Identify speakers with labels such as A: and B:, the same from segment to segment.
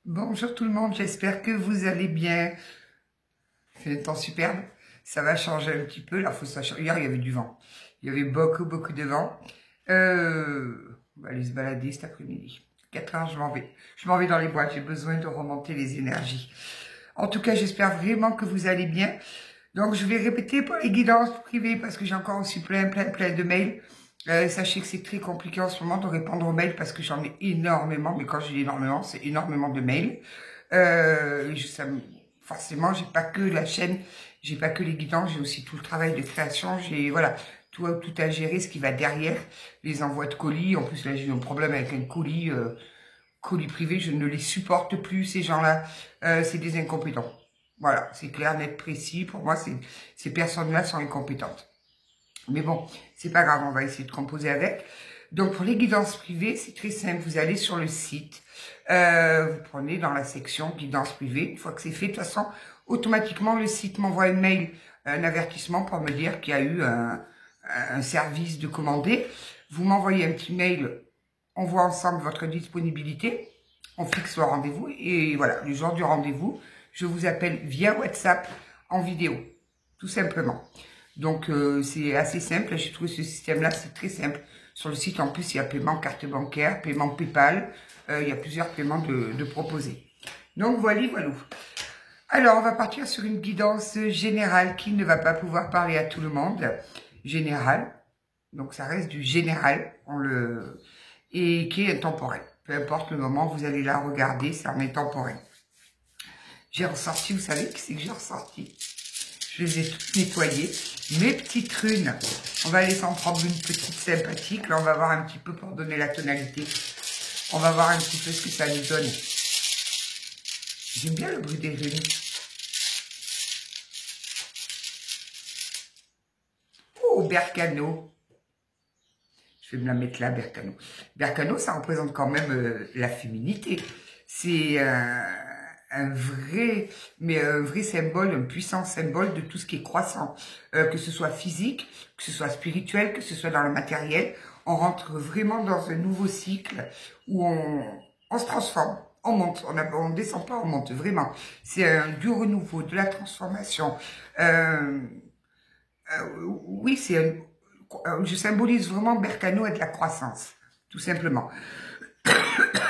A: Bonjour tout le monde, j'espère que vous allez bien. C'est un temps superbe, ça va changer un petit peu. Là, faut ça change. Hier, il y avait du vent. Il y avait beaucoup de vent. On va aller se balader cet après-midi. 4 heures, je m'en vais. Je m'en vais dans les bois, j'ai besoin de remonter les énergies. En tout cas, j'espère vraiment que vous allez bien. Donc, je vais répéter pour les guidances privées parce que j'ai encore aussi plein de mails. Sachez que c'est très compliqué en ce moment de répondre aux mails parce que j'en ai énormément, mais quand je dis énormément, c'est énormément de mails. Forcément, j'ai pas que la chaîne, j'ai pas que les guidances, j'ai aussi tout le travail de création, j'ai voilà tout à gérer, ce qui va derrière, les envois de colis. En plus, là, j'ai un problème avec un colis privé, je ne les supporte plus, ces gens-là. C'est des incompétents. Voilà, c'est clair, net, précis. Pour moi, ces personnes-là sont incompétentes. Mais bon, c'est pas grave, on va essayer de composer avec. Donc, pour les guidances privées, c'est très simple. Vous allez sur le site, vous prenez dans la section guidance privée. Une fois que c'est fait, de toute façon, automatiquement, le site m'envoie un mail, un avertissement pour me dire qu'il y a eu un service de commandé. Vous m'envoyez un petit mail, on voit ensemble votre disponibilité, on fixe le rendez-vous et voilà, le jour du rendez-vous, je vous appelle via WhatsApp en vidéo, tout simplement. Donc, c'est assez simple. J'ai trouvé ce système-là, c'est très simple. Sur le site, en plus, il y a paiement carte bancaire, paiement PayPal. Il y a plusieurs paiements de proposés. Donc, voilà. Alors, on va partir sur une guidance générale qui ne va pas pouvoir parler à tout le monde. Générale. Donc, ça reste du général. Et qui est intemporel. Peu importe le moment, vous allez la regarder, c'est en intemporel. J'ai ressorti, vous savez qui c'est que j'ai ressorti? Je les ai toutes nettoyées. Mes petites runes, on va aller s'en prendre une petite sympathique. Là, on va voir un petit peu pour donner la tonalité. On va voir un petit peu ce que ça nous donne. J'aime bien le bruit des runes. Oh, Bercano. Je vais me la mettre là, Bercano. Bercano, ça représente quand même la féminité. C'est un vrai symbole, un puissant symbole de tout ce qui est croissant, que ce soit physique, que ce soit spirituel, que ce soit dans le matériel. On rentre vraiment dans un nouveau cycle où on se transforme, on monte, on descend pas, on monte vraiment. C'est du renouveau, de la transformation. Oui, je symbolise vraiment Bercano et de la croissance, tout simplement.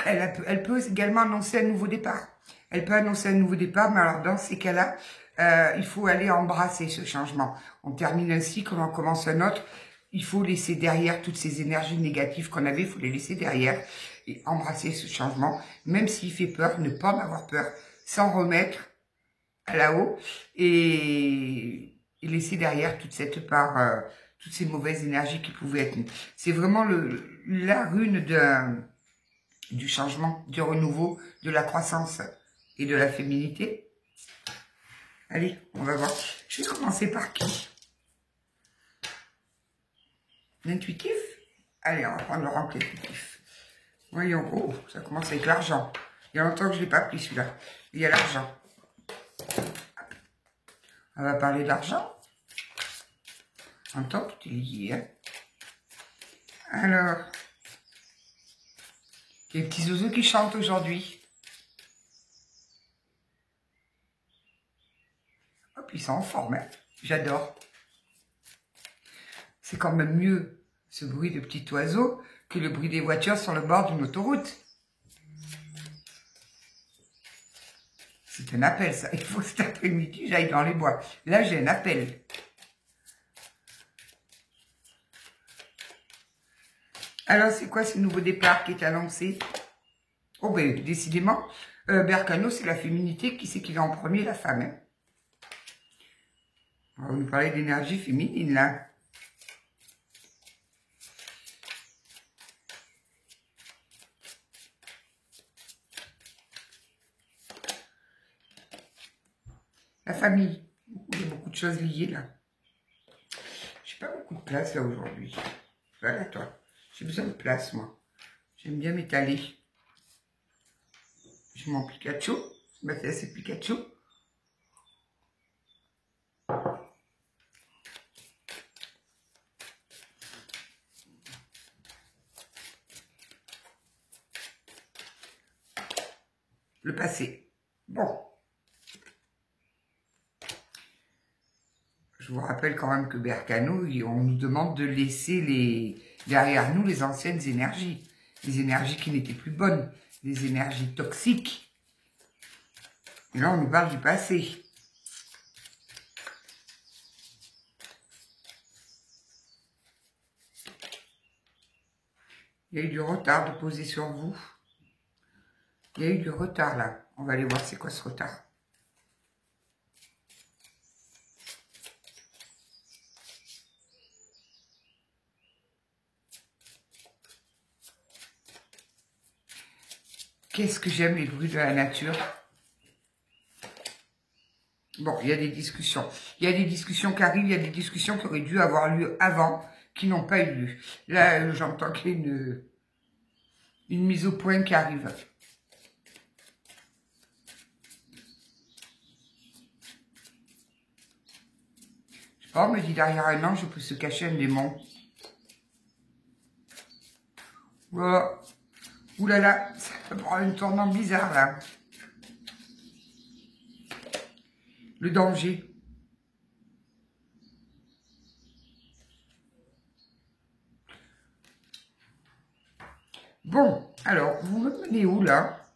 A: Elle peut également annoncer un nouveau départ. Elle peut annoncer un nouveau départ, mais alors dans ces cas-là, il faut aller embrasser ce changement. On termine un cycle, on en commence un autre. Il faut laisser derrière toutes ces énergies négatives qu'on avait, il faut les laisser derrière et embrasser ce changement, même s'il fait peur, ne pas en avoir peur, s'en remettre à là-haut et laisser derrière toute cette part, toutes ces mauvaises énergies qui pouvaient être. C'est vraiment la rune du changement, du renouveau, de la croissance et de la féminité. Allez, on va voir. Je vais commencer par qui? L'intuitif? Allez, on va prendre le rang intuitif. Voyons, oh, ça commence avec l'argent. Il y a longtemps que je ne l'ai pas pris celui-là. Il y a l'argent. On va parler d'argent. En même temps, tout est lié. Hein. Alors, il y a les petits oiseaux qui chantent aujourd'hui. Hop, ils sont en forme. Hein. J'adore. C'est quand même mieux ce bruit de petits oiseaux que le bruit des voitures sur le bord d'une autoroute. C'est un appel, ça. Il faut que cet après-midi, j'aille dans les bois. Là, j'ai un appel. Alors, c'est quoi ce nouveau départ qui est annoncé? Oh, ben, décidément, Bercano, c'est la féminité. Qui c'est qui va en premier? La femme. Hein. On va nous parler d'énergie féminine, là. La famille. Il y a beaucoup de choses liées, là. J'ai pas beaucoup de place, là, aujourd'hui. Voilà, toi. J'ai besoin de place, moi. J'aime bien m'étaler. Je m'en Pikachu. Je me fais assez Pikachu. le passé. Bon. Je vous rappelle quand même que Berkano, on nous demande de laisser derrière nous les anciennes énergies. Les énergies qui n'étaient plus bonnes. Les énergies toxiques. Et là, on nous parle du passé. Il y a eu du retard de poser sur vous. Il y a eu du retard là. On va aller voir c'est quoi ce retard. Qu'est-ce que j'aime les bruits de la nature. Bon, il y a des discussions. Il y a des discussions qui arrivent, il y a des discussions qui auraient dû avoir lieu avant, qui n'ont pas eu lieu. Là, j'entends qu'il y a une mise au point qui arrive. Je sais pas, on me dit derrière un ange, peut se cacher un démon. Voilà. Ouh là là, ça prend une tournant bizarre là. Le danger. Bon, alors, vous me menez où là?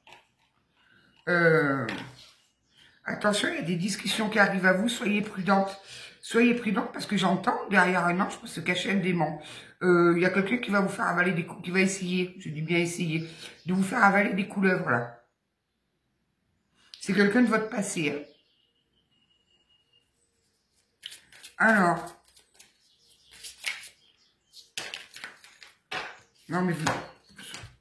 A: Attention, il y a des discussions qui arrivent à vous, soyez prudente. Soyez prudente parce que j'entends, derrière un ange, peut se cacher un démon. Il y a quelqu'un qui va vous faire avaler des couleuvres, qui va essayer, je dis bien essayer, de vous faire avaler des couleuvres là. C'est quelqu'un de votre passé. Hein. Alors. Non mais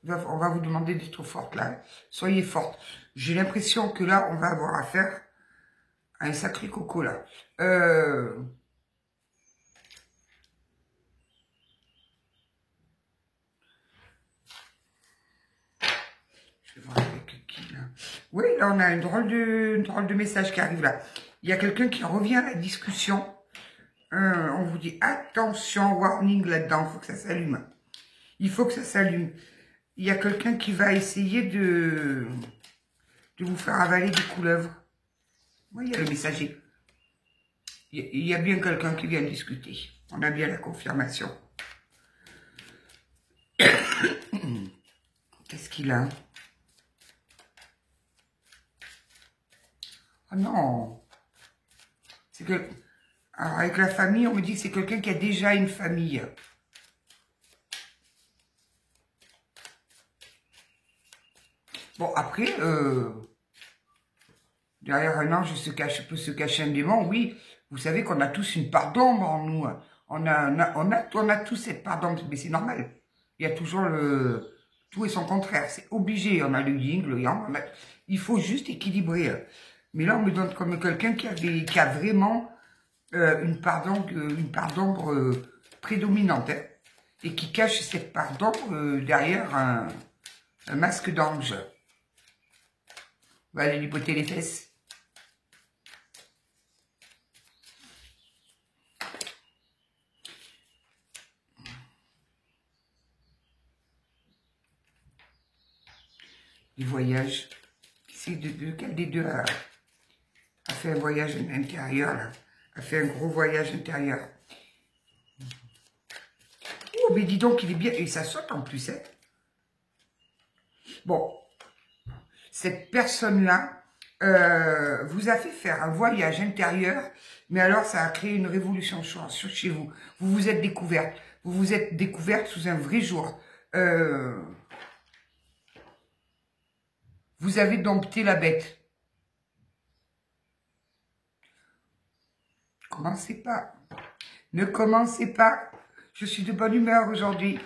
A: on va vous demander d'être forte là. Soyez forte. J'ai l'impression que là, on va avoir affaire à un sacré coco là. Je vais voir avec qui là. Oui, là on a une drôle de message qui arrive là. Il y a quelqu'un qui revient à la discussion. On vous dit attention, warning là-dedans, il faut que ça s'allume. Il faut que ça s'allume. Il y a quelqu'un qui va essayer de vous faire avaler des couleuvres. Oui, il y a le messager. Il y a bien quelqu'un qui vient discuter. On a bien la confirmation. Qu'est-ce qu'il a? Oh non. C'est que... Alors, avec la famille, on me dit que c'est quelqu'un qui a déjà une famille. Bon, après, derrière un ange peut se cacher un démon, oui. Vous savez qu'on a tous une part d'ombre en nous. On a tous cette part d'ombre, mais c'est normal. Il y a toujours le... Tout et son contraire, c'est obligé. On a le yin, le yang. Il faut juste équilibrer. Mais là, on me donne comme quelqu'un qui a vraiment une part d'ombre prédominante. Hein, et qui cache cette part d'ombre derrière un masque d'ange. On va aller lui botter les fesses. Du voyage. C'est quel des deux a fait un voyage intérieur, là, a fait un gros voyage intérieur. Oh, mais dis donc, il est bien, et ça saute en plus, hein. Bon, cette personne-là vous a fait faire un voyage intérieur, mais alors ça a créé une révolution chez vous. Vous vous êtes découverte. Vous vous êtes découverte sous un vrai jour. Vous avez dompté la bête. Commencez pas. Ne commencez pas. Je suis de bonne humeur aujourd'hui.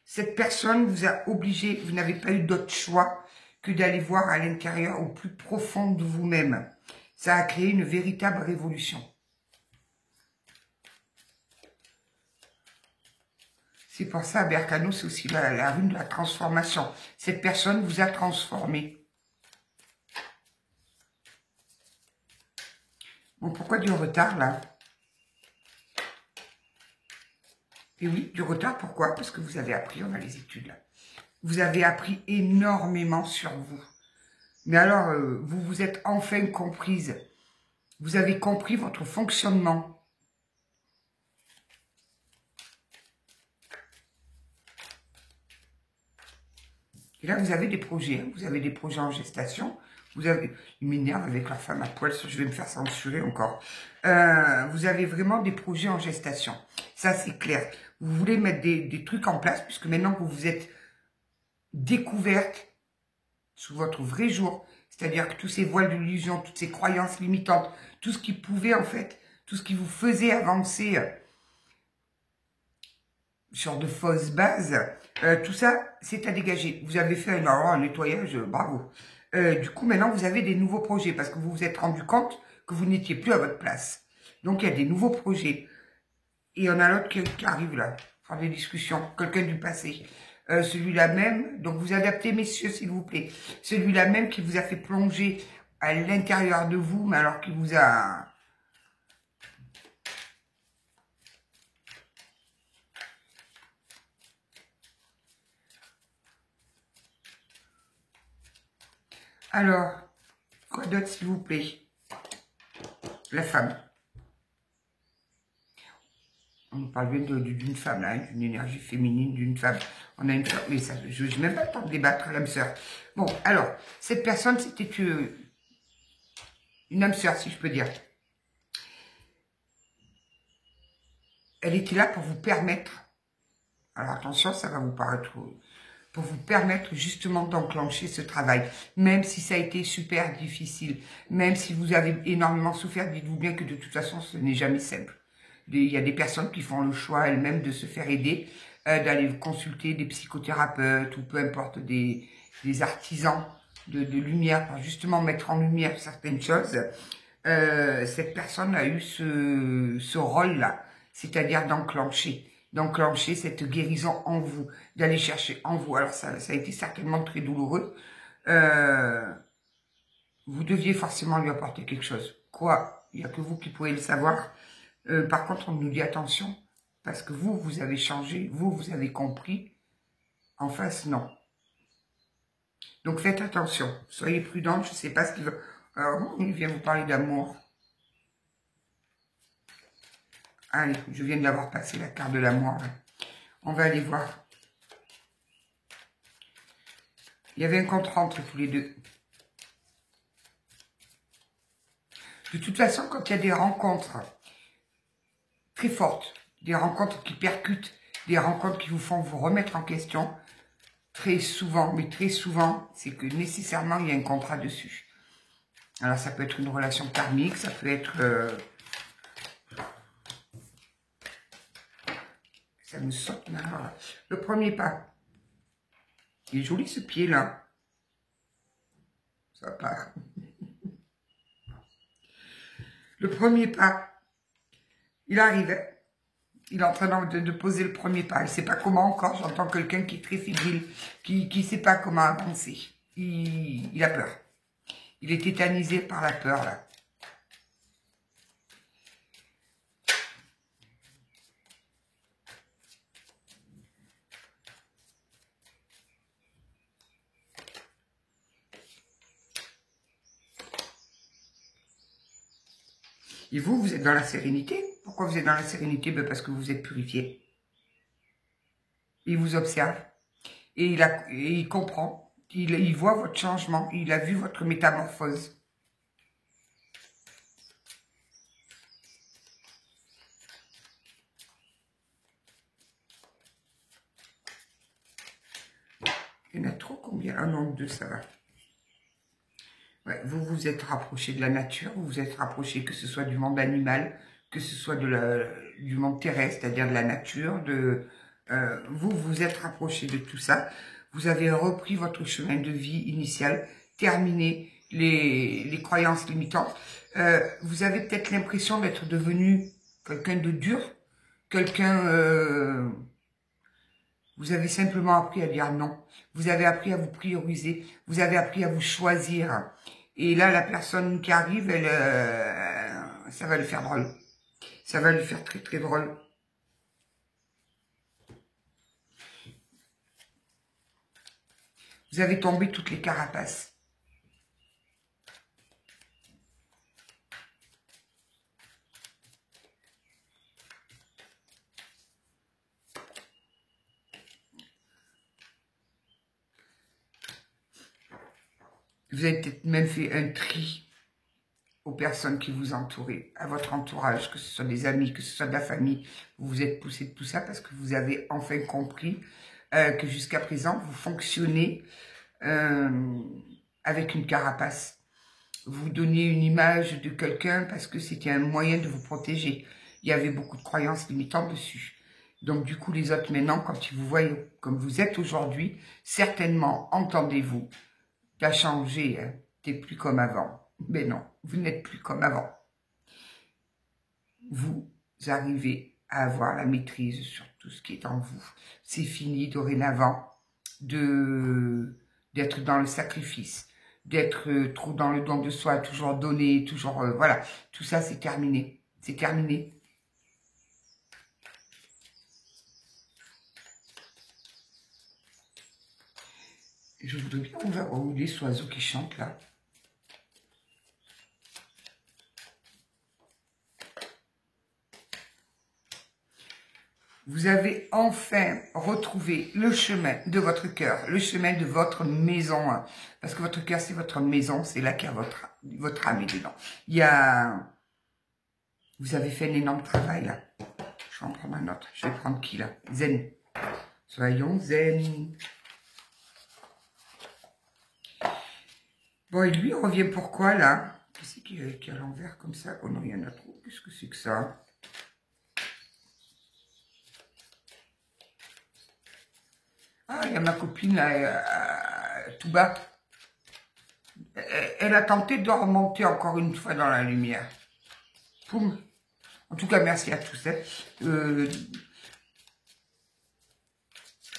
A: Cette personne vous a obligé, vous n'avez pas eu d'autre choix que d'aller voir à l'intérieur, au plus profond de vous-même. Ça a créé une véritable révolution. C'est pour ça, Berkano, c'est aussi la rune de la transformation. Cette personne vous a transformé. Bon, pourquoi du retard, là? Et oui, du retard, pourquoi? Parce que vous avez appris, on a les études, là. Vous avez appris énormément sur vous. Mais alors, vous vous êtes enfin comprise. Vous avez compris votre fonctionnement. Et là, vous avez des projets. Hein. Vous avez des projets en gestation. Vous avez... Il m'énerve avec la femme à poil. Je vais me faire censurer encore. Vous avez vraiment des projets en gestation. Ça, c'est clair. Vous voulez mettre des trucs en place, puisque maintenant que vous vous êtes découverte sous votre vrai jour, c'est-à-dire que tous ces voiles d'illusion, toutes ces croyances limitantes, tout ce qui pouvait en fait, tout ce qui vous faisait avancer sur de fausses bases, tout ça, c'est à dégager. Vous avez fait un nettoyage, bravo. Du coup, maintenant, vous avez des nouveaux projets parce que vous vous êtes rendu compte que vous n'étiez plus à votre place. Donc, il y a des nouveaux projets. Et on a l'autre qui arrive là, faire des discussions, quelqu'un du passé. Celui-là même, donc vous adaptez, messieurs, s'il vous plaît. Celui-là même qui vous a fait plonger à l'intérieur de vous, mais alors qui vous a... Alors, quoi d'autre, s'il vous plaît? La femme. On parle bien d'une femme, là, d'une énergie féminine, d'une femme. On a une femme, mais ça, je n'ai même pas le temps de débattre, l'âme sœur. Bon, alors, cette personne, c'était une âme sœur, si je peux dire. Elle était là pour vous permettre, alors attention, ça va vous paraître, pour vous permettre justement d'enclencher ce travail. Même si ça a été super difficile, même si vous avez énormément souffert, dites-vous bien que de toute façon, ce n'est jamais simple. Il y a des personnes qui font le choix elles-mêmes de se faire aider, d'aller consulter des psychothérapeutes ou peu importe des artisans de lumière pour justement mettre en lumière certaines choses. Cette personne a eu ce rôle-là, c'est-à-dire d'enclencher cette guérison en vous, d'aller chercher en vous. Alors ça a été certainement très douloureux. Vous deviez forcément lui apporter quelque chose. Quoi? Il n'y a que vous qui pouvez le savoir. Par contre, on nous dit attention, parce que vous avez changé, vous avez compris. En face, non. Donc faites attention, soyez prudents, je ne sais pas ce qu'il veut. Alors, il vient vous parler d'amour. Allez, je viens de l'avoir passé, la carte de l'amour. On va aller voir. Il y avait un contrat entre tous les deux. De toute façon, quand il y a des rencontres très fortes, des rencontres qui percutent, des rencontres qui vous font vous remettre en question, très souvent, mais très souvent, c'est que nécessairement, il y a un contrat dessus. Alors, ça peut être une relation karmique, ça peut être... ça me saute là. Voilà. Le premier pas. Il est joli ce pied-là. Ça part. Le premier pas. Il arrive. Il est en train de poser le premier pas. Il ne sait pas comment encore. J'entends quelqu'un qui est très fébrile, qui ne sait pas comment avancer. Il a peur. Il est tétanisé par la peur, là. Et vous, vous êtes dans la sérénité. Pourquoi vous êtes dans la sérénité? Ben parce que vous êtes purifié. Il vous observe. Et il comprend. Il voit votre changement. Il a vu votre métamorphose. Il y en a trop combien? Un nombre de ça va. Ouais, vous vous êtes rapproché de la nature, vous vous êtes rapproché que ce soit du monde animal, que ce soit du monde terrestre, c'est-à-dire de la nature, vous vous êtes rapproché de tout ça. Vous avez repris votre chemin de vie initial, terminé les croyances limitantes. Vous avez peut-être l'impression d'être devenu quelqu'un de dur, quelqu'un... vous avez simplement appris à dire non. Vous avez appris à vous prioriser. Vous avez appris à vous choisir. Et là, la personne qui arrive, elle, ça va lui faire drôle. Ça va lui faire très très drôle. Vous avez tombé toutes les carapaces. Vous avez peut-être même fait un tri aux personnes qui vous entourent, à votre entourage, que ce soit des amis, que ce soit de la famille. Vous vous êtes poussé de tout ça parce que vous avez enfin compris que jusqu'à présent, vous fonctionnez avec une carapace. Vous donniez une image de quelqu'un parce que c'était un moyen de vous protéger. Il y avait beaucoup de croyances limitantes dessus. Donc du coup, les autres maintenant, quand ils vous voient comme vous êtes aujourd'hui, certainement, entendez-vous, t'as changé, hein, t'es plus comme avant. Mais non, vous n'êtes plus comme avant. Vous arrivez à avoir la maîtrise sur tout ce qui est en vous. C'est fini dorénavant d'être dans le sacrifice, d'être trop dans le don de soi, toujours donner, toujours... voilà, tout ça c'est terminé. C'est terminé. Je voudrais bien ouvrir les oiseaux qui chantent là. Vous avez enfin retrouvé le chemin de votre cœur, le chemin de votre maison. Hein. Parce que votre cœur, c'est votre maison, c'est là qu'il y a votre âme est dedans. Il y a... Vous avez fait un énorme travail là. Je vais en prendre un autre. Je vais prendre qui là? Zen. Soyons zen. Bon, et lui, il revient pourquoi là? Qu'est-ce qu'il y a à l'envers comme ça? Oh non, il y en a trop. Qu'est-ce que c'est que ça? Ah, il y a ma copine là, tout bas. Elle a tenté de remonter encore une fois dans la lumière. Poum. En tout cas, merci à tous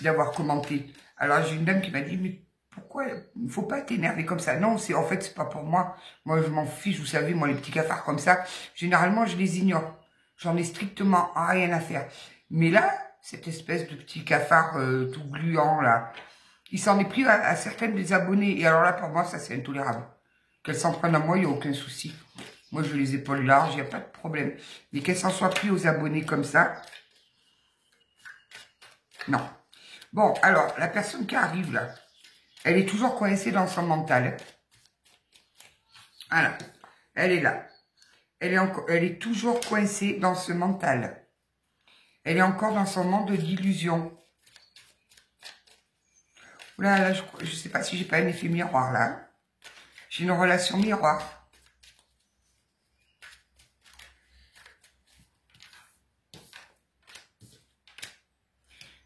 A: d'avoir commenté. Alors, j'ai une dame qui m'a dit, mais pourquoi il ne faut pas t'énerver comme ça? Non, en fait, c'est pas pour moi. Moi, je m'en fiche, vous savez, moi, les petits cafards comme ça, généralement, je les ignore. J'en ai strictement rien à faire. Mais là, cette espèce de petit cafard tout gluant, là, il s'en est pris à certaines des abonnés. Et alors là, pour moi, ça, c'est intolérable. Qu'elles s'en prennent à moi, il n'y a aucun souci. Moi, je veux les épaules larges, il n'y a pas de problème. Mais qu'elles s'en soient pris aux abonnés comme ça, non. Bon, alors, la personne qui arrive là, elle est toujours coincée dans son mental. Voilà, elle est là. Elle est toujours coincée dans ce mental. Elle est encore dans son monde d'illusion. Là, je ne sais pas si j'ai pas un effet miroir là. J'ai une relation miroir.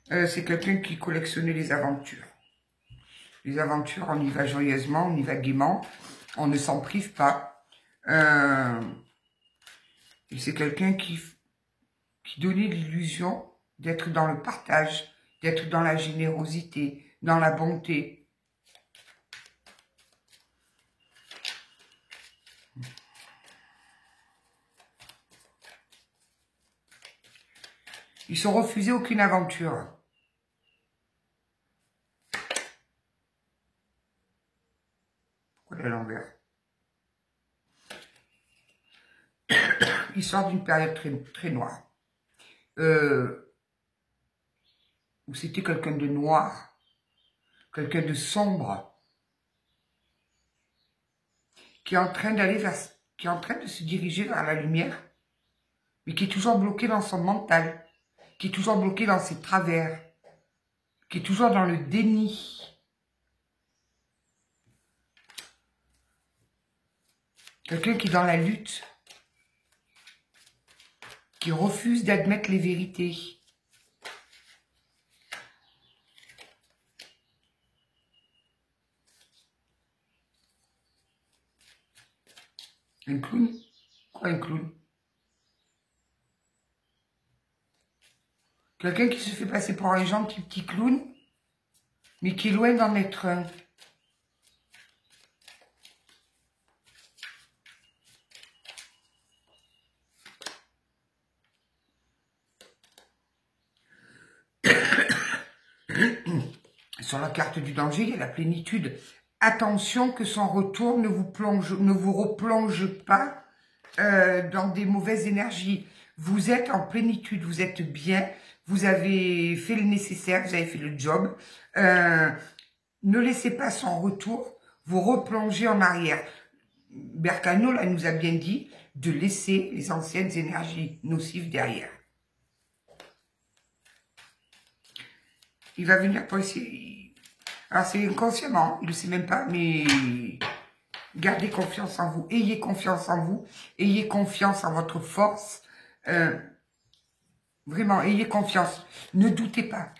A: C'est quelqu'un qui collectionnait les aventures. Les aventures, on y va joyeusement, on y va gaiement. On ne s'en prive pas. Et c'est quelqu'un qui donnait l'illusion d'être dans le partage, d'être dans la générosité, dans la bonté. Ils sont refusés aucune aventure. Pourquoi à l'envers? Ils sortent d'une période très, très noire. Où c'était quelqu'un de noir, quelqu'un de sombre, qui est en train d'aller vers, qui est en train de se diriger vers la lumière, mais qui est toujours bloqué dans son mental, qui est toujours bloqué dans ses travers, qui est toujours dans le déni. Quelqu'un qui est dans la lutte, qui refuse d'admettre les vérités. Un clown? Quoi un clown? Quelqu'un qui se fait passer pour un gentil petit clown, mais qui est loin d'en être un. sur la carte du danger, il y a la plénitude. Attention que son retour ne vous replonge pas dans des mauvaises énergies. Vous êtes en plénitude, vous êtes bien, vous avez fait le nécessaire, vous avez fait le job. Ne laissez pas son retour vous replonger en arrière. Bercano, là, nous a bien dit de laisser les anciennes énergies nocives derrière. Il va venir pour essayer. Alors, c'est inconsciemment, il ne le sait même pas, mais gardez confiance en vous. Ayez confiance en vous. Ayez confiance en votre force. Vraiment, ayez confiance. Ne doutez pas.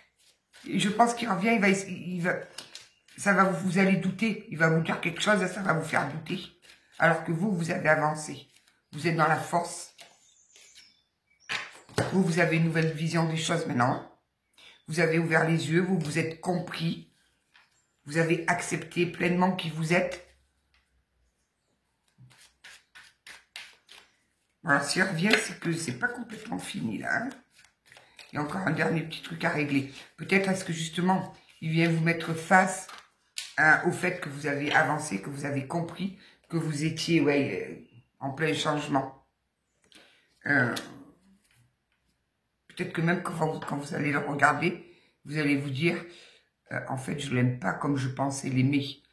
A: Je pense qu'il revient, vous allez douter. Il va vous dire quelque chose et ça va vous faire douter. Alors que vous, vous avez avancé. Vous êtes dans la force. Vous avez une nouvelle vision des choses maintenant. Vous avez ouvert les yeux, vous vous êtes compris. Vous avez accepté pleinement qui vous êtes. Alors, s'il revient, c'est que c'est pas complètement fini, là. Hein. Il y a encore un dernier petit truc à régler. Peut-être est-ce que, justement, il vient vous mettre face au fait que vous avez avancé, que vous avez compris, que vous étiez en plein changement. Peut-être que même quand vous allez le regarder, vous allez vous dire, en fait, je ne l'aime pas comme je pensais l'aimer.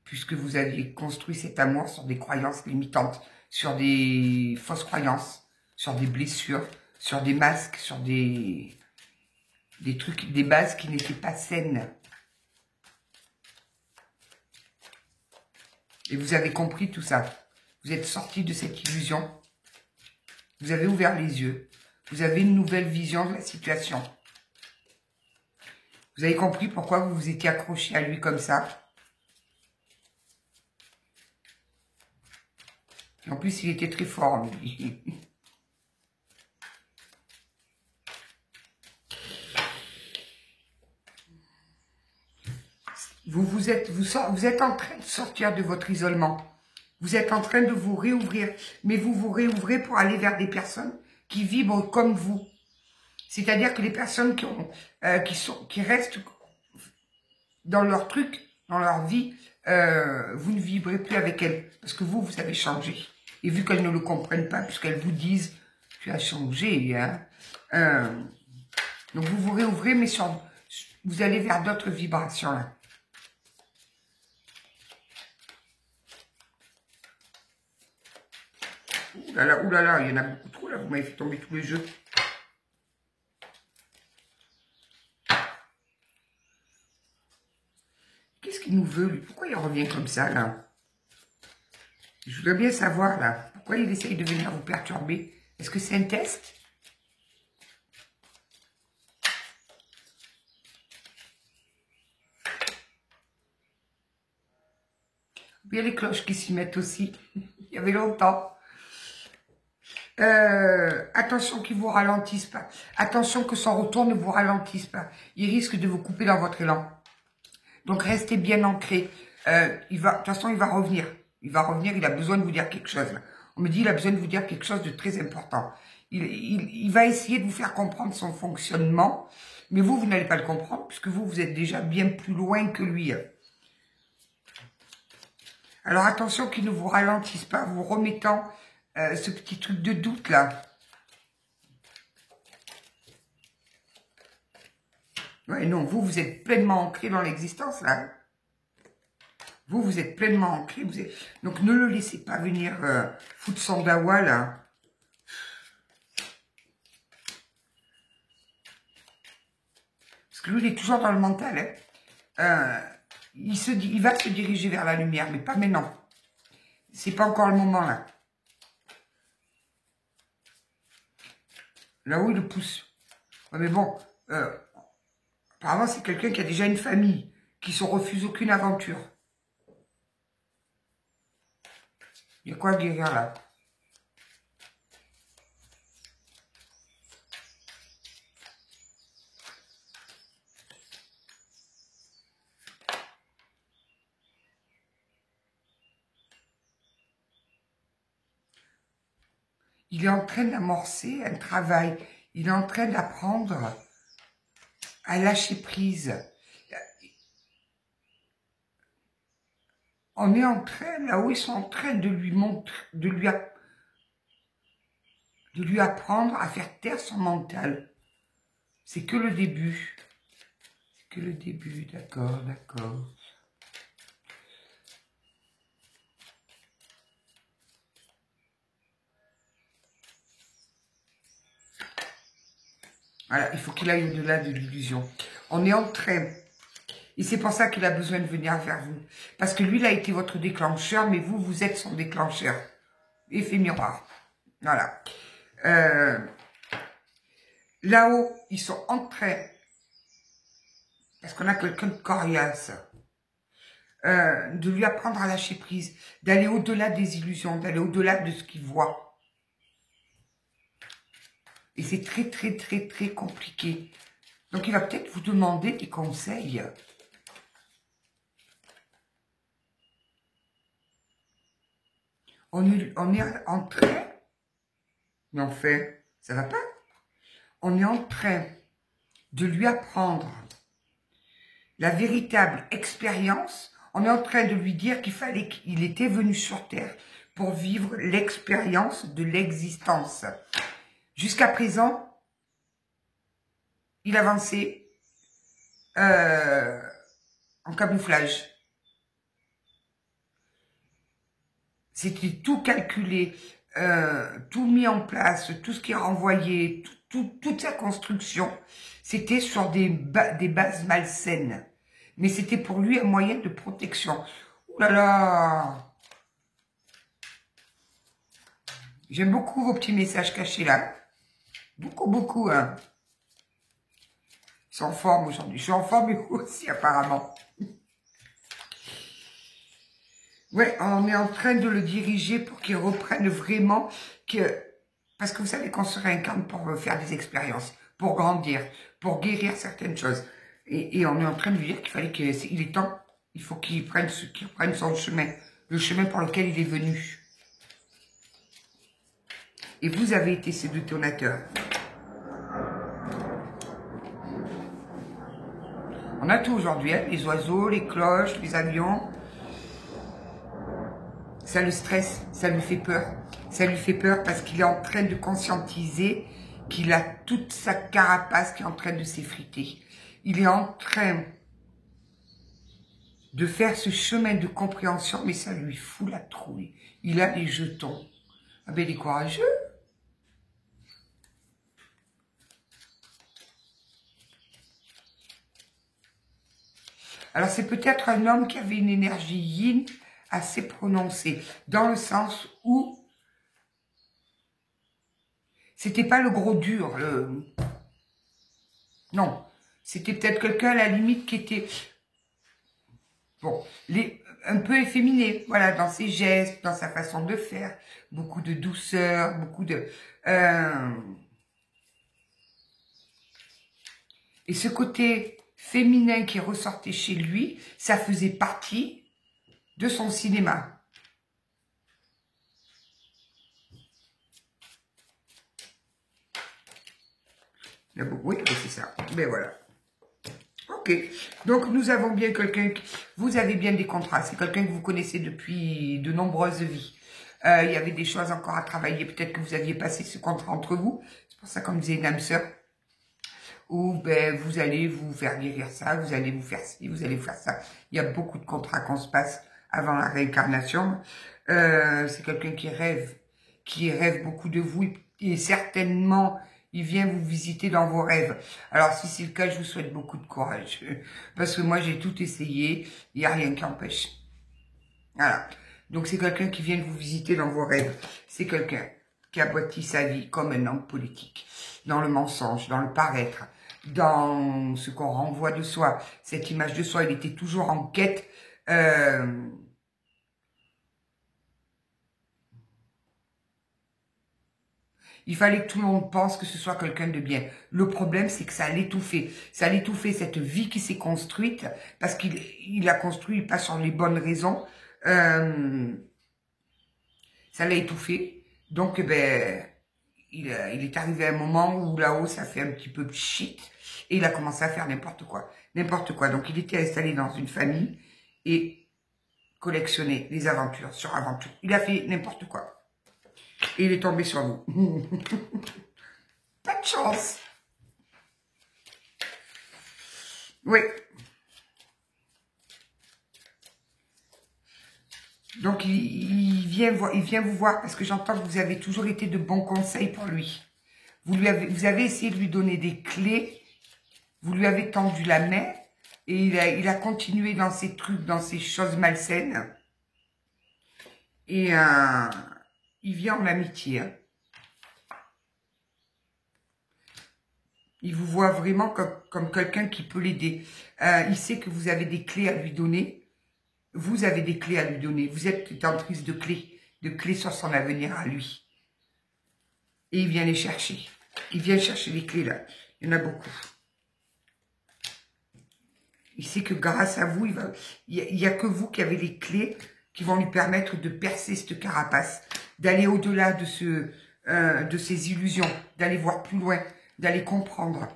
A: Puisque vous aviez construit cet amour sur des croyances limitantes, sur des fausses croyances, sur des blessures, sur des masques, sur des trucs, des bases qui n'étaient pas saines. Et vous avez compris tout ça. Vous êtes sorti de cette illusion. Vous avez ouvert les yeux. Vous avez une nouvelle vision de la situation. Vous avez compris pourquoi vous vous étiez accroché à lui comme ça. Et en plus, il était très fort, lui. Vous êtes en train de sortir de votre isolement. Vous êtes en train de vous réouvrir. Mais vous vous réouvrez pour aller vers des personnes qui vibrent comme vous. C'est-à-dire que les personnes qui restent dans leur truc, dans leur vie, vous ne vibrez plus avec elles. Parce que vous avez changé. Et vu qu'elles ne le comprennent pas, puisqu'elles vous disent, tu as changé, hein. Donc vous vous réouvrez, mais vous allez vers d'autres vibrations, là. Ouh là là, il y en a beaucoup trop, là. Vous m'avez fait tomber tous les jeux. Qu'est-ce qu'il nous veut, lui? Pourquoi il revient comme ça, là? Je voudrais bien savoir, là. Pourquoi il essaye de venir vous perturber? Est-ce que c'est un test? Il y a les cloches qui s'y mettent aussi. Il y avait longtemps. Attention qu'il ne vous ralentisse pas. Attention que son retour ne vous ralentisse pas. Il risque de vous couper dans votre élan. Donc, restez bien ancré. De toute façon, il va revenir. Il va revenir, il a besoin de vous dire quelque chose. Là. On me dit il a besoin de vous dire quelque chose de très important. Il va essayer de vous faire comprendre son fonctionnement, mais vous n'allez pas le comprendre, puisque vous êtes déjà bien plus loin que lui. Alors, attention qu'il ne vous ralentisse pas, vous remettant ce petit truc de doute, là. Ouais, non, vous êtes pleinement ancré dans l'existence, là. Vous êtes pleinement ancré. Donc, ne le laissez pas venir foutre son dawa, là. Parce que lui, il est toujours dans le mental. Hein. Il va se diriger vers la lumière, mais pas maintenant. C'est pas encore le moment, là. Là où il le pousse. Ouais, mais bon, apparemment, c'est quelqu'un qui a déjà une famille, qui ne se refuse aucune aventure. Il y a quoi à guérir, là? Il est en train d'amorcer un travail. Il est en train d'apprendre à lâcher prise. On est en train, là-haut, ils sont en train de lui montrer, de lui apprendre à faire taire son mental. C'est que le début. C'est que le début, d'accord, d'accord. Voilà, il faut qu'il aille au-delà de l'illusion. On est en train, et c'est pour ça qu'il a besoin de venir vers vous. Parce que lui, il a été votre déclencheur, mais vous, vous êtes son déclencheur. Effet miroir. Voilà. Là-haut, ils sont en train, parce qu'on a quelqu'un de coriace, de lui apprendre à lâcher prise, d'aller au-delà des illusions, d'aller au-delà de ce qu'il voit. Et c'est très, très, très, très compliqué. Donc, il va peut-être vous demander des conseils. On est en train, mais en fait, ça va pas. On est en train de lui apprendre la véritable expérience. On est en train de lui dire qu'il était venu sur Terre pour vivre l'expérience de l'existence. Jusqu'à présent, il avançait en camouflage. C'était tout calculé, tout mis en place, tout ce qui est renvoyé, toute sa construction. C'était sur des bases malsaines. Mais c'était pour lui un moyen de protection. Ouh là là! J'aime beaucoup vos petits messages cachés là. Beaucoup, beaucoup. Hein. Ils sont en forme aujourd'hui. Je suis en forme, mais vous aussi, apparemment. Ouais, on est en train de le diriger pour qu'il reprenne vraiment parce que vous savez qu'on se réincarne pour faire des expériences, pour grandir, pour guérir certaines choses. Et on est en train de lui dire qu'il est temps, il faut qu'il prenne son chemin, le chemin pour lequel il est venu. Et vous avez été ses détonateurs. On a tout aujourd'hui, hein, les oiseaux, les cloches, les avions. Ça le stresse, ça lui fait peur. Ça lui fait peur parce qu'il est en train de conscientiser qu'il a toute sa carapace qui est en train de s'effriter. Il est en train de faire ce chemin de compréhension, mais ça lui fout la trouille. Il a les jetons. Ah ben, il est courageux. Alors, c'est peut-être un homme qui avait une énergie yin assez prononcée, dans le sens où c'était pas le gros dur, non, c'était peut-être quelqu'un à la limite qui était, bon, un peu efféminé, voilà, dans ses gestes, dans sa façon de faire, beaucoup de douceur, beaucoup de... Et ce côté féminin qui ressortait chez lui, ça faisait partie de son cinéma. Oui, c'est ça. Mais voilà. Ok. Donc, nous avons bien quelqu'un... Vous avez bien des contrats. C'est quelqu'un que vous connaissez depuis de nombreuses vies. Il y avait des choses encore à travailler. Peut-être que vous aviez passé ce contrat entre vous. C'est pour ça qu'on disait une âme sœur. Ou ben, vous allez vous faire guérir ça, vous allez vous faire ci, vous allez faire ça. Il y a beaucoup de contrats qu'on se passe avant la réincarnation. C'est quelqu'un qui rêve beaucoup de vous et certainement il vient vous visiter dans vos rêves. Alors si c'est le cas, je vous souhaite beaucoup de courage parce que moi j'ai tout essayé, il n'y a rien qui empêche. Voilà. Donc c'est quelqu'un qui vient vous visiter dans vos rêves. C'est quelqu'un qui a bâti sa vie comme un homme politique, dans le mensonge, dans le paraître, dans ce qu'on renvoie de soi, cette image de soi. Il était toujours en quête. Il fallait que tout le monde pense que ce soit quelqu'un de bien. Le problème, c'est que ça l'étouffait. Ça l'étouffait, cette vie qui s'est construite, parce qu'il l'a construit pas sur les bonnes raisons. Ça l'a étouffé. Donc, ben, il est arrivé à un moment où là-haut, ça fait un petit peu shit. Et il a commencé à faire n'importe quoi. N'importe quoi. Donc, il était installé dans une famille et collectionnait les aventures sur aventure. Il a fait n'importe quoi. Et il est tombé sur vous. Pas de chance. Oui. Donc, il vient vous voir parce que j'entends que vous avez toujours été de bons conseils pour lui. Vous avez essayé de lui donner des clés. Vous lui avez tendu la main. Et il a continué dans ces trucs, dans ces choses malsaines. Et il vient en amitié. Hein. Il vous voit vraiment comme quelqu'un qui peut l'aider. Il sait que vous avez des clés à lui donner. Vous avez des clés à lui donner. Vous êtes détentrice de clés sur son avenir à lui. Et il vient les chercher. Il vient chercher les clés là. Il y en a beaucoup. Il sait que grâce à vous, il y a que vous qui avez les clés qui vont lui permettre de percer cette carapace, d'aller au-delà de ses illusions, d'aller voir plus loin, d'aller comprendre.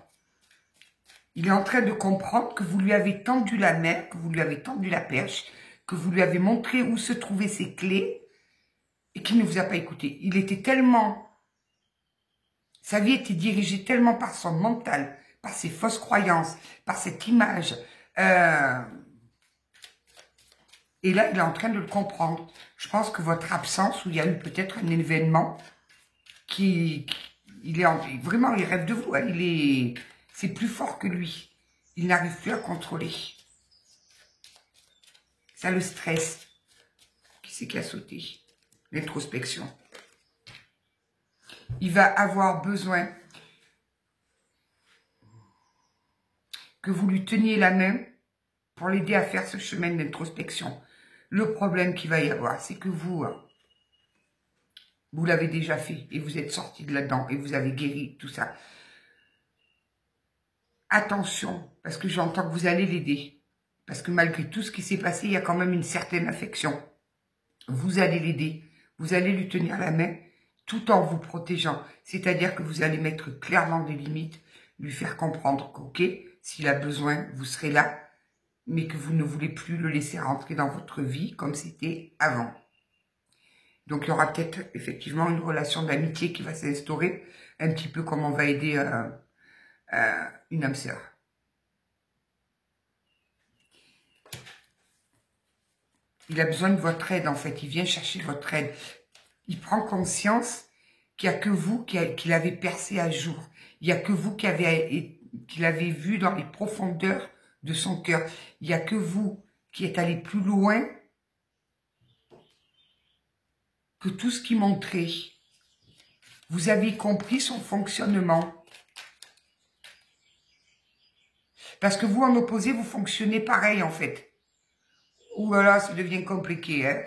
A: Il est en train de comprendre que vous lui avez tendu la main, que vous lui avez tendu la perche, que vous lui avez montré où se trouvaient ses clés et qu'il ne vous a pas écouté. Il était tellement... Sa vie était dirigée tellement par son mental, par ses fausses croyances, par cette image. Et là, il est en train de le comprendre. Je pense que votre absence, où il y a eu peut-être un événement vraiment, il rêve de vous. Hein, c'est plus fort que lui. Il n'arrive plus à contrôler. Ça le stresse. Qui c'est qui a sauté? L'introspection. Il va avoir besoin que vous lui teniez la main pour l'aider à faire ce chemin d'introspection. Le problème qu'il va y avoir, c'est que vous l'avez déjà fait et vous êtes sorti de là-dedans et vous avez guéri tout ça. Attention, parce que j'entends que vous allez l'aider. Parce que malgré tout ce qui s'est passé, il y a quand même une certaine affection. Vous allez l'aider, vous allez lui tenir la main tout en vous protégeant. C'est-à-dire que vous allez mettre clairement des limites, lui faire comprendre qu'ok, s'il a besoin, vous serez là, mais que vous ne voulez plus le laisser rentrer dans votre vie comme c'était avant. Donc, il y aura peut-être effectivement une relation d'amitié qui va s'instaurer, un petit peu comme on va aider une âme sœur. Il a besoin de votre aide, en fait. Il vient chercher votre aide. Il prend conscience qu'il n'y a que vous qui l'avez percé à jour. Il n'y a que vous qui l'avez vu dans les profondeurs de son cœur. Il n'y a que vous qui êtes allé plus loin que tout ce qu'il montrait. Vous avez compris son fonctionnement. Parce que vous, en opposé, vous fonctionnez pareil, en fait. Ouh là là, ça devient compliqué, hein.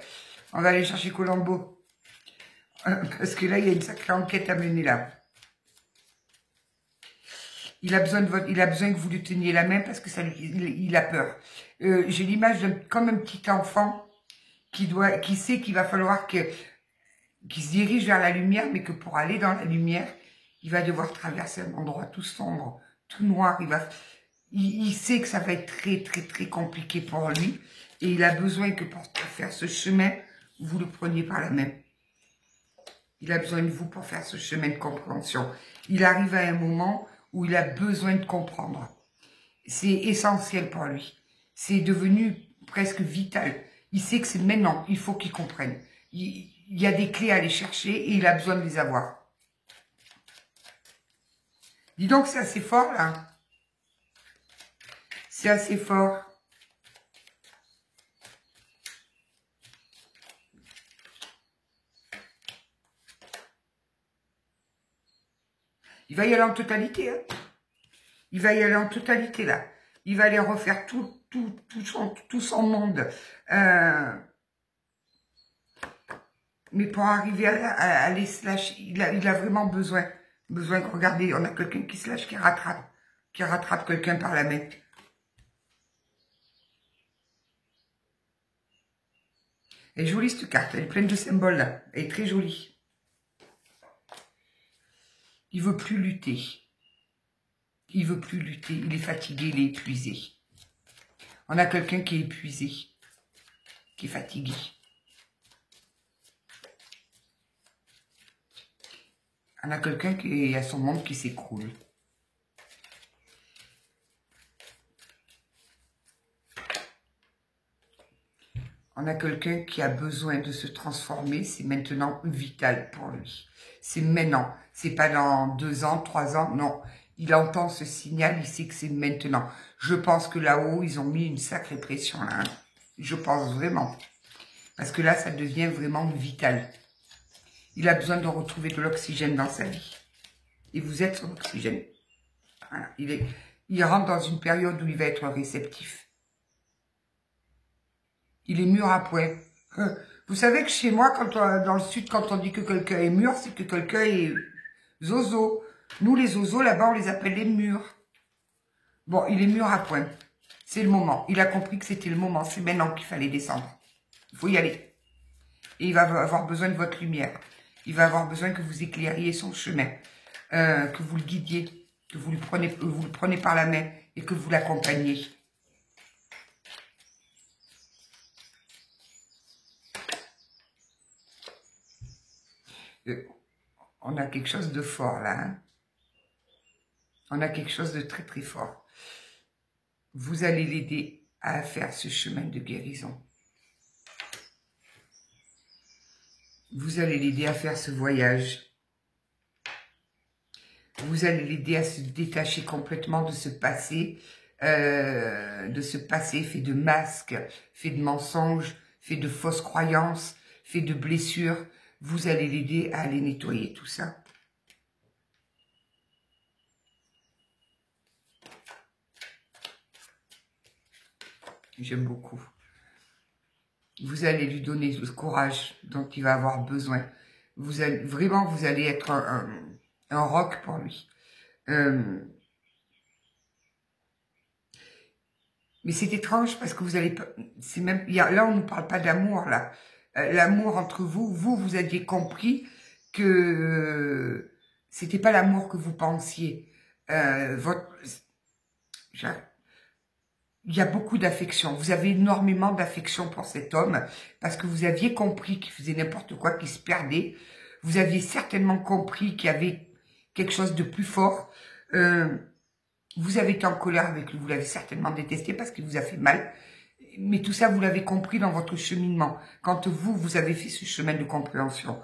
A: On va aller chercher Colombo. Parce que là, il y a une sacrée enquête à mener, là. Il a besoin que vous lui teniez la main parce que il a peur. J'ai l'image comme un petit enfant qui sait qu'il va falloir qu'il se dirige vers la lumière, mais que pour aller dans la lumière, il va devoir traverser un endroit tout sombre, tout noir. Il sait que ça va être très, très, très compliqué pour lui. Et il a besoin que pour faire ce chemin, vous le preniez par la main. Il a besoin de vous pour faire ce chemin de compréhension. Il arrive à un moment où il a besoin de comprendre. C'est essentiel pour lui. C'est devenu presque vital. Il sait que c'est maintenant, il faut qu'il comprenne. Il y a des clés à aller chercher et il a besoin de les avoir. Dis donc, c'est assez fort, là. C'est assez fort. Il va y aller en totalité. Hein. Il va y aller en totalité, là. Il va aller refaire tout son monde. Mais pour arriver à aller se lâcher, il a vraiment besoin. Regardez, on a quelqu'un qui se lâche, qui rattrape quelqu'un par la main. Elle est jolie, cette carte. Elle est pleine de symboles, là. Elle est très jolie. Il veut plus lutter. Il veut plus lutter, il est fatigué, il est épuisé. On a quelqu'un qui est épuisé, qui est fatigué. On a quelqu'un qui a son monde qui s'écroule. On a quelqu'un qui a besoin de se transformer, c'est maintenant vital pour lui. C'est maintenant, c'est pas dans 2 ans, 3 ans, non. Il entend ce signal, il sait que c'est maintenant. Je pense que là-haut, ils ont mis une sacrée pression là. Hein. Je pense vraiment. Parce que là, ça devient vraiment vital. Il a besoin de retrouver de l'oxygène dans sa vie. Et vous êtes son oxygène. Voilà. Il rentre dans une période où il va être réceptif. Il est mûr à point. Vous savez que chez moi, dans le sud, quand on dit que quelqu'un est mûr, c'est que quelqu'un est zozo. Nous, les zozos, là-bas, on les appelle les mûrs. Bon, il est mûr à point. C'est le moment. Il a compris que c'était le moment. C'est maintenant qu'il fallait descendre. Il faut y aller. Et il va avoir besoin de votre lumière. Il va avoir besoin que vous éclairiez son chemin. Que vous le guidiez. Que vous le prenez par la main et que vous l'accompagniez. On a quelque chose de fort là. Hein? On a quelque chose de très très fort. Vous allez l'aider à faire ce chemin de guérison. Vous allez l'aider à faire ce voyage. Vous allez l'aider à se détacher complètement de ce passé fait de masques, fait de mensonges, fait de fausses croyances, fait de blessures. Vous allez l'aider à aller nettoyer tout ça. J'aime beaucoup. Vous allez lui donner le courage dont il va avoir besoin. Vous allez être un roc pour lui. Mais c'est étrange parce que vous allez... Là, on ne nous parle pas d'amour, là. L'amour entre vous, vous aviez compris que c'était pas l'amour que vous pensiez. Il y a beaucoup d'affection. Vous avez énormément d'affection pour cet homme parce que vous aviez compris qu'il faisait n'importe quoi, qu'il se perdait. Vous aviez certainement compris qu'il y avait quelque chose de plus fort. Vous avez été en colère avec lui, vous l'avez certainement détesté parce qu'il vous a fait mal. Mais tout ça, vous l'avez compris dans votre cheminement. Quand vous avez fait ce chemin de compréhension.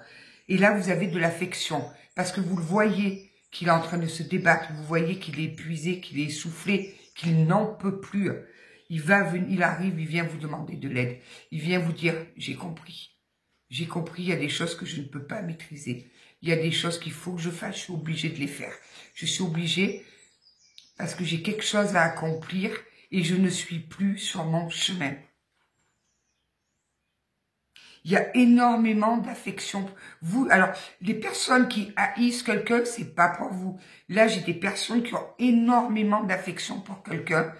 A: Et là, vous avez de l'affection parce que vous le voyez qu'il est en train de se débattre. Vous voyez qu'il est épuisé, qu'il est essoufflé, qu'il n'en peut plus. Il arrive, il vient vous demander de l'aide. Il vient vous dire, j'ai compris. J'ai compris, il y a des choses que je ne peux pas maîtriser. Il y a des choses qu'il faut que je fasse, je suis obligée de les faire. Je suis obligée parce que j'ai quelque chose à accomplir et je ne suis plus sur mon chemin. Il y a énormément d'affection. Alors, les personnes qui haïssent quelqu'un, c'est pas pour vous. Là, j'ai des personnes qui ont énormément d'affection pour quelqu'un.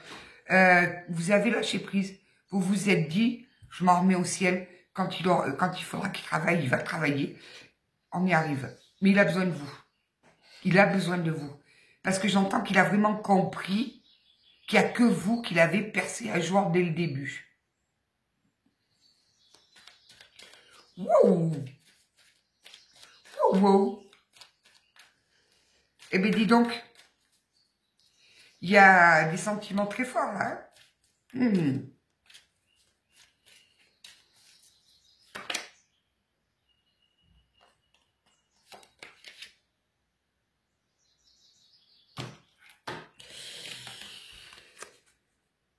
A: Vous avez lâché prise. Vous vous êtes dit, je m'en remets au ciel. Quand il faudra qu'il travaille, il va travailler. On y arrive. Mais il a besoin de vous. Il a besoin de vous. Parce que j'entends qu'il a vraiment compris qu'il n'y a que vous qui l'avez percé à jour dès le début. Wow! Wow, wow! Eh bien, dis donc, il y a des sentiments très forts, là. Hein.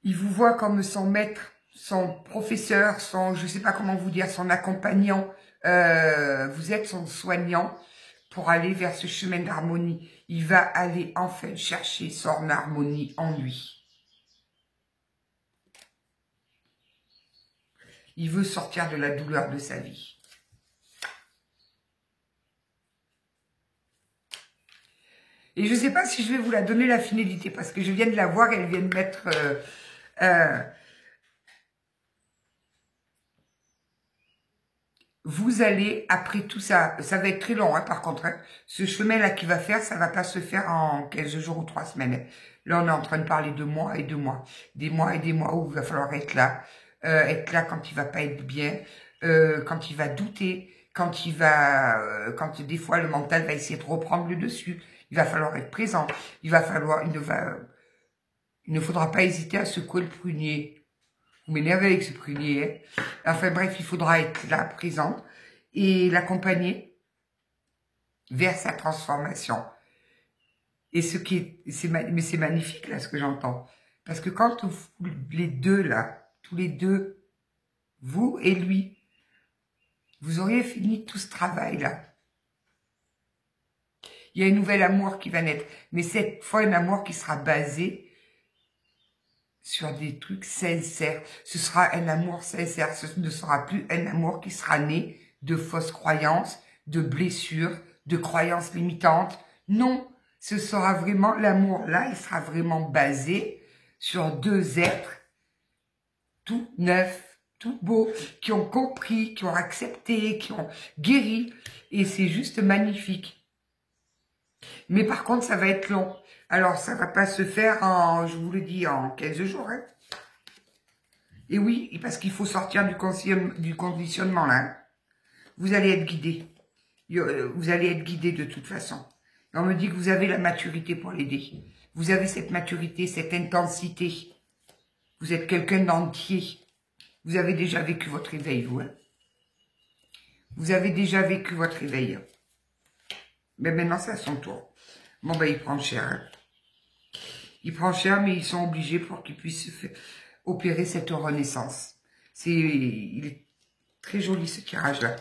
A: Il vous voit comme son maître, son professeur, je ne sais pas comment vous dire, son accompagnant. Vous êtes son soignant pour aller vers ce chemin d'harmonie. Il va aller enfin chercher son harmonie en lui. Il veut sortir de la douleur de sa vie. Et je ne sais pas si je vais vous la donner la finalité, parce que je viens de la voir et elle vient de mettre... vous allez, après tout ça, ça va être très long, hein, par contre, hein, ce chemin-là qu'il va faire, ça va pas se faire en 15 jours ou 3 semaines. Là, on est en train de parler de mois et de mois. Des mois et des mois où il va falloir être là quand il va pas être bien, quand il va douter, quand des fois le mental va essayer de reprendre le dessus. Il va falloir être présent. Il ne faudra pas hésiter à secouer le prunier. Vous m'énervez avec ce prunier, hein. Enfin bref, il faudra être là, présent, et l'accompagner vers sa transformation. Et mais c'est magnifique là ce que j'entends. Parce que quand les deux là, tous les deux, vous et lui, vous auriez fini tout ce travail là. Il y a un nouvel amour qui va naître. Mais cette fois, un amour qui sera basé sur des trucs sincères. Ce sera un amour sincère. Ce ne sera plus un amour qui sera né de fausses croyances, de blessures, de croyances limitantes. Non, ce sera vraiment l'amour. Là, il sera vraiment basé sur deux êtres tout neufs, tout beaux, qui ont compris, qui ont accepté, qui ont guéri. Et c'est juste magnifique. Mais par contre, ça va être long. Alors, ça va pas se faire en, je vous le dis, en 15 jours. Hein. Et oui, parce qu'il faut sortir du conditionnement, là. Hein. Vous allez être guidé. Vous allez être guidé de toute façon. Et on me dit que vous avez la maturité pour l'aider. Vous avez cette maturité, cette intensité. Vous êtes quelqu'un d'entier. Vous avez déjà vécu votre éveil, vous. Hein. Vous avez déjà vécu votre éveil. Mais maintenant, c'est à son tour. Bon, ben, il prend cher. Hein. Il prend cher, mais ils sont obligés pour qu'ils puissent opérer cette renaissance. Il est très joli, ce tirage-là.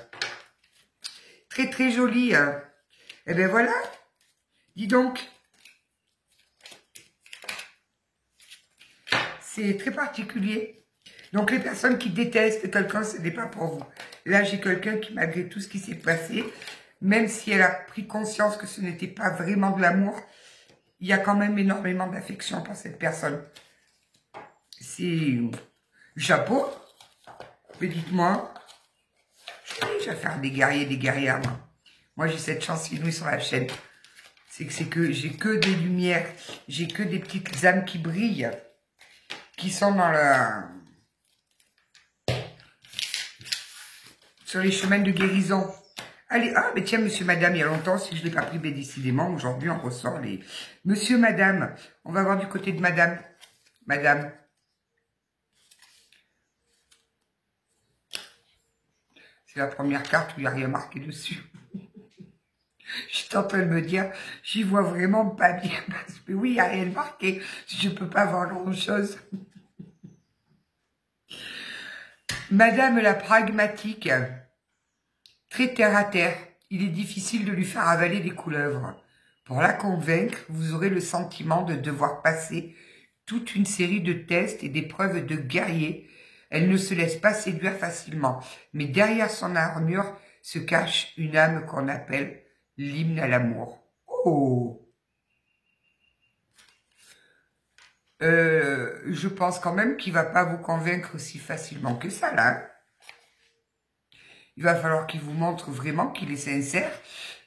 A: Très, très joli. Hein. Eh ben voilà. Dis donc. C'est très particulier. Donc, les personnes qui détestent quelqu'un, ce n'est pas pour vous. Là, j'ai quelqu'un qui, malgré tout ce qui s'est passé, même si elle a pris conscience que ce n'était pas vraiment de l'amour, il y a quand même énormément d'affection pour cette personne. C'est chapeau. Mais dites-moi, je suis déjà faire des guerriers, des guerrières, moi. Moi, j'ai cette chance inouïe sur la chaîne. C'est que j'ai que des lumières, j'ai que des petites âmes qui brillent, qui sont sur les chemins de guérison. Allez, ah, mais tiens, monsieur, madame, il y a longtemps, si je ne l'ai pas pris, mais décidément, aujourd'hui, on ressort les... Monsieur, madame, on va voir du côté de madame. Madame. C'est la première carte où il n'y a rien marqué dessus. J'étais en train de me dire, j'y vois vraiment pas bien. Parce que oui, il n'y a rien marqué. Je ne peux pas voir grand-chose. Madame la pragmatique, très terre à terre, il est difficile de lui faire avaler des couleuvres. Pour la convaincre, vous aurez le sentiment de devoir passer toute une série de tests et d'épreuves de guerrier. Elle ne se laisse pas séduire facilement, mais derrière son armure se cache une âme qu'on appelle l'hymne à l'amour. Oh! Je pense quand même qu'il va pas vous convaincre aussi facilement que ça, là. Il va falloir qu'il vous montre vraiment qu'il est sincère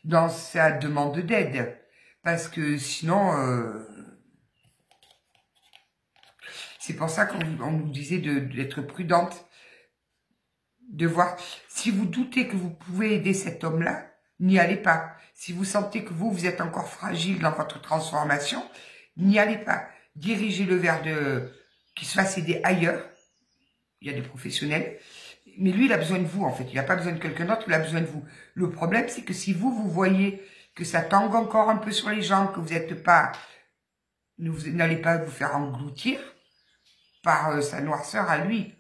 A: dans sa demande d'aide. Parce que sinon, c'est pour ça qu'on nous disait d'être prudente. De voir, si vous doutez que vous pouvez aider cet homme-là, n'y allez pas. Si vous sentez que vous êtes encore fragile dans votre transformation, n'y allez pas. Dirigez-le vers qu'il se fasse aider ailleurs. Il y a des professionnels. Mais lui, il a besoin de vous, en fait. Il n'a pas besoin de quelqu'un d'autre, il a besoin de vous. Le problème, c'est que si vous voyez que ça tangue encore un peu sur les jambes, que vous n'allez pas vous faire engloutir par sa noirceur à lui.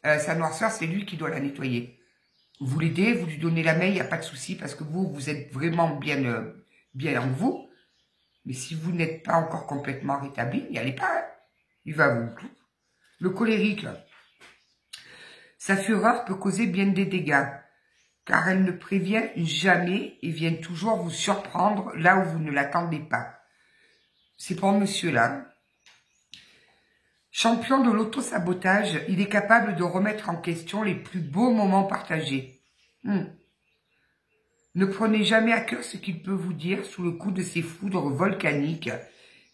A: Sa noirceur, c'est lui qui doit la nettoyer. Vous l'aidez, vous lui donnez la main, il n'y a pas de souci, parce que vous êtes vraiment bien en vous. Mais si vous n'êtes pas encore complètement rétabli, n'y allez pas. Hein. Il va vous... Le colérique, sa fureur peut causer bien des dégâts, car elle ne prévient jamais et vient toujours vous surprendre là où vous ne l'attendez pas. C'est pour monsieur là. Champion de l'auto-sabotage, il est capable de remettre en question les plus beaux moments partagés. Ne prenez jamais à cœur ce qu'il peut vous dire sous le coup de ces foudres volcaniques,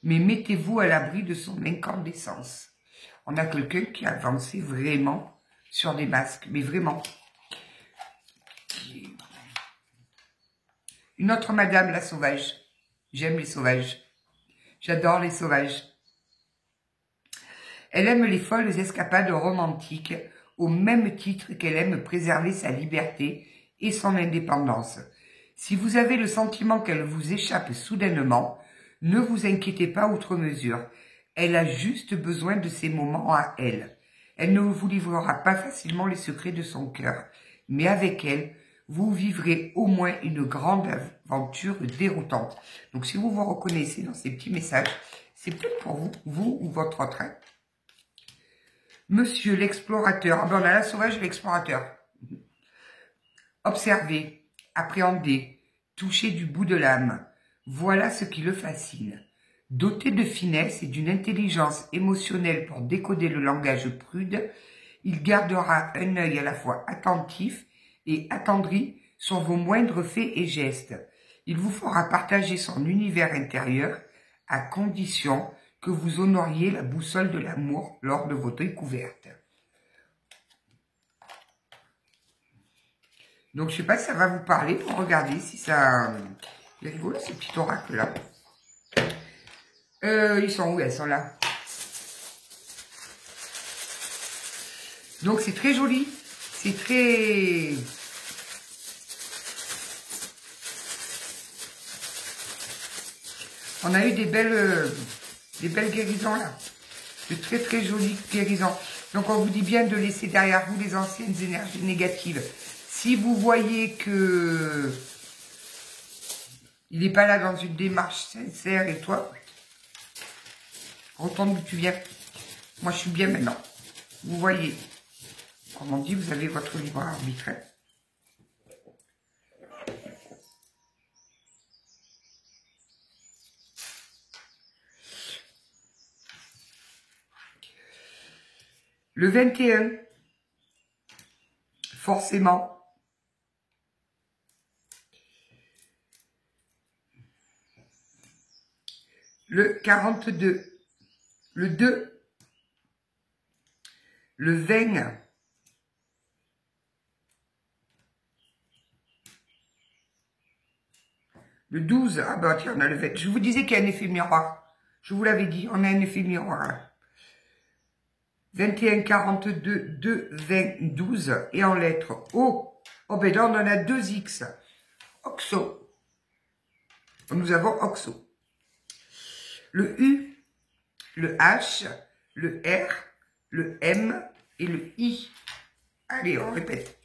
A: mais mettez-vous à l'abri de son incandescence. On a quelqu'un qui a avancé vraiment sur des masques, mais vraiment. Une autre madame, la sauvage. J'aime les sauvages. J'adore les sauvages. Elle aime les folles escapades romantiques, au même titre qu'elle aime préserver sa liberté et son indépendance. Si vous avez le sentiment qu'elle vous échappe soudainement, ne vous inquiétez pas outre mesure. Elle a juste besoin de ces moments à elle. Elle ne vous livrera pas facilement les secrets de son cœur, mais avec elle, vous vivrez au moins une grande aventure déroutante. Donc si vous vous reconnaissez dans ces petits messages, c'est peut-être pour vous, vous ou votre autre. Monsieur l'explorateur, ah ben on a la sauvage et l'explorateur. Observez, appréhendez, touchez du bout de l'âme. Voilà ce qui le fascine. Doté de finesse et d'une intelligence émotionnelle pour décoder le langage prude, il gardera un œil à la fois attentif et attendri sur vos moindres faits et gestes. Il vous fera partager son univers intérieur à condition que vous honoriez la boussole de l'amour lors de votre découverte. Donc, je ne sais pas si ça va vous parler. Regardez si ça... Il est rigolo, ces petits oracles-là. Ils sont où? Elles sont là. Donc, c'est très joli. C'est très... On a eu des belles guérisons là. De très très jolies guérisons. Donc on vous dit bien de laisser derrière vous les anciennes énergies négatives. Si vous voyez que il n'est pas là dans une démarche sincère et toi, retourne d'où tu viens. Moi je suis bien maintenant. Vous voyez, comme on dit, vous avez votre libre arbitre. Le 21, forcément, le 42, le 2, le 20, le 12, ah bah tiens, on a le 20. Je vous disais qu'il y a un effet miroir. Je vous l'avais dit, on a un effet miroir là. 21, 42, 2, 20, 12. Et en lettres O. Oh ben là, on en a 2 X. Oxo. Nous avons Oxo. Le U, le H, le R, le M et le I. Allez, on répète.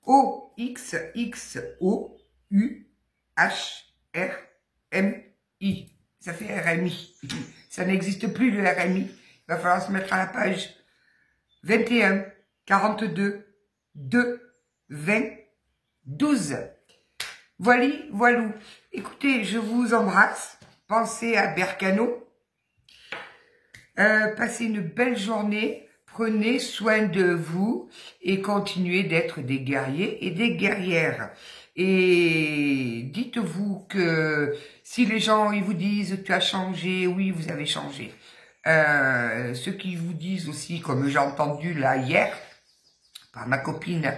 A: O, X, X, O, U, H, R, M, I. Ça fait RMI. Ça n'existe plus le RMI. Il va falloir se mettre à la page 21, 42, 2, 20, 12. Voilà, voilou. Écoutez, je vous embrasse. Pensez à Bercano. Passez une belle journée. Prenez soin de vous et continuez d'être des guerriers et des guerrières. Et dites-vous que si les gens ils vous disent tu as changé, oui, vous avez changé. Ceux qui vous disent aussi, comme j'ai entendu là hier, par ma copine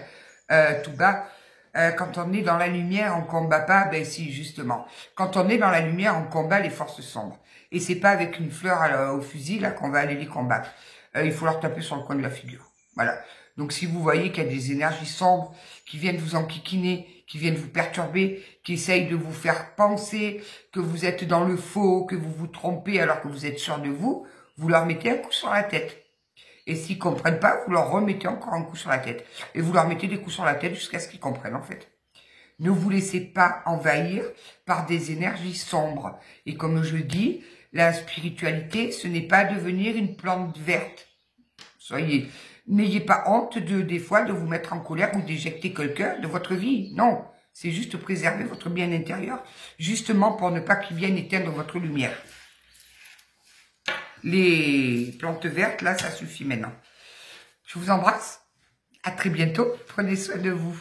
A: tout bas, quand on est dans la lumière, on combat pas, ben si, justement. Quand on est dans la lumière, on combat les forces sombres. Et c'est pas avec une fleur au fusil là qu'on va aller les combattre. Il faut leur taper sur le coin de la figure. Voilà. Donc si vous voyez qu'il y a des énergies sombres qui viennent vous enquiquiner, qui viennent vous perturber, qui essayent de vous faire penser que vous êtes dans le faux, que vous vous trompez alors que vous êtes sûr de vous, vous leur mettez un coup sur la tête. Et s'ils comprennent pas, vous leur remettez encore un coup sur la tête. Et vous leur mettez des coups sur la tête jusqu'à ce qu'ils comprennent, en fait. Ne vous laissez pas envahir par des énergies sombres. Et comme je dis, la spiritualité, ce n'est pas devenir une plante verte. N'ayez pas honte des fois de vous mettre en colère ou d'éjecter quelqu'un de votre vie. Non. C'est juste préserver votre bien intérieur, justement pour ne pas qu'il vienne éteindre votre lumière. Les plantes vertes, là, ça suffit maintenant. Je vous embrasse. À très bientôt. Prenez soin de vous.